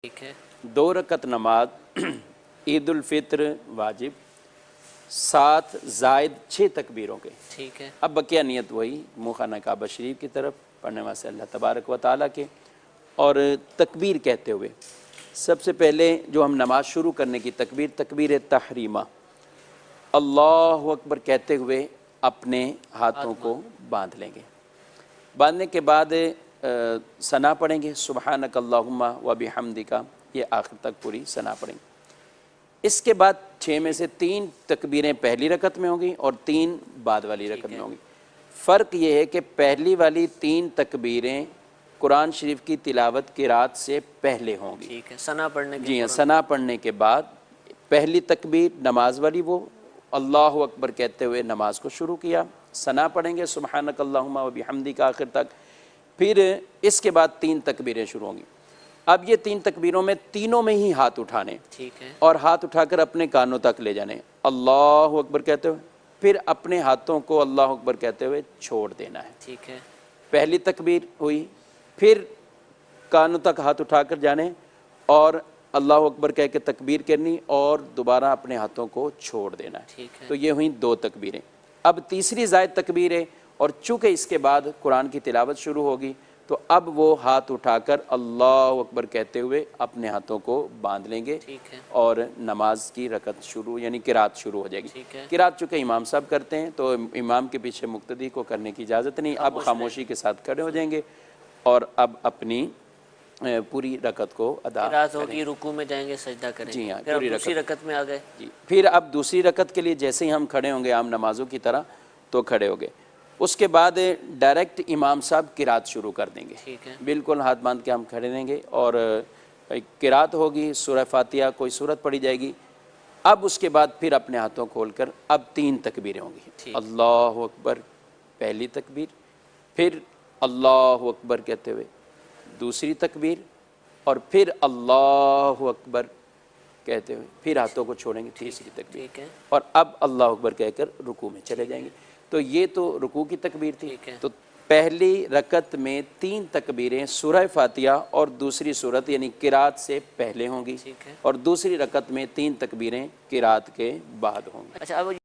ठीक है। 2 रकत नमाज ईद उल फित्र वाजिब 7 जायद 6 तकबीरों के। ठीक है। अब बकिया नियत वही मुँह खाना काबा शरीफ की तरफ पढ़ने वास्ते अल्लाह तबारक व ताला के। और तकबीर कहते हुए सबसे पहले जो हम नमाज शुरू करने की तकबीर तकबीर तहरीमा अल्लाहु अकबर कहते हुए अपने हाथों को बांध लेंगे। बांधने के बाद सना पढ़ेंगे सुबहानक अल्लाहुम्मा व बिहम्दिका, ये आखिर तक पूरी सना पढ़ेंगे। इसके बाद 6 में से 3 तकबीरें पहली रकत में होंगी और 3 बाद वाली रकत में होंगी। फ़र्क ये है कि पहली वाली 3 तकबीरें कुरान शरीफ की तिलावत किरात से पहले होंगी। ठीक है। सना पढ़ने के जी हाँ, सना पढ़ने के बाद पहली तकबीर नमाज वाली वो अल्लाहु अकबर कहते हुए नमाज को शुरू किया। सना पढ़ेंगे सुबहानक अल्लाहुम्मा व बिहम्दिका आखिर तक। फिर इसके बाद 3 तकबीरें शुरू होंगी। अब ये 3 तकबीरों में तीनों में ही हाथ उठाने। ठीक है। और हाथ उठाकर अपने कानों तक ले जाने अल्लाहु अकबर कहते हुए, फिर अपने हाथों को अल्लाहु अकबर कहते हुए छोड़ देना है। ठीक है। पहली तकबीर हुई, फिर कानों तक हाथ उठाकर जाने और अल्लाहु अकबर कह के तकबीर करनी और दोबारा अपने हाथों को छोड़ देना है। ठीक है। तो ये हुई 2 तकबीरें। अब तीसरी जायद तकबीर है और चूँकि इसके बाद कुरान की तिलावत शुरू होगी तो अब वो हाथ उठाकर अल्लाहु अकबर कहते हुए अपने हाथों को बांध लेंगे। ठीक है। और नमाज की रकत शुरू यानी किरात शुरू हो जाएगी। ठीक है। किरात चूँकि इमाम साहब करते हैं तो इमाम के पीछे मुक्तदी को करने की इजाज़त नहीं। अब खामोशी के साथ खड़े हो जाएंगे और अब अपनी पूरी रकत को अदा होगी, रुकू में जाएंगे, सजदा करेंगे। जी हाँ, फिर अब दूसरी रकत में आ गए। जी, फिर अब दूसरी रकत के लिए जैसे ही हम खड़े होंगे आम नमाजों की तरह तो खड़े हो गए। उसके बाद डायरेक्ट इमाम साहब किरात शुरू कर देंगे। ठीक है। बिल्कुल हाथ बांध के हम खड़े रहेंगे और किरात होगी, सूरह फातिहा कोई सूरत पढ़ी जाएगी। अब उसके बाद फिर अपने हाथों खोलकर अब 3 तकबीरें होंगी। अल्लाहु अकबर पहली तकबीर, फिर अल्लाहु अकबर कहते हुए दूसरी तकबीर और फिर अल्लाहु अकबर कहते हुए फिर हाथों को छोड़ेंगे तीसरी तकबीर। ठीक है। और अब अल्लाहु अकबर कहकर रुकू में चले जाएंगे। तो ये तो रुकू की तकबीर थी। तो पहली रकत में 3 तकबीरें सूरह फातिहा और दूसरी सूरत यानी किरात से पहले होंगी। ठीक है। और दूसरी रकत में 3 तकबीरें किरात के बाद होंगी। अच्छा, अब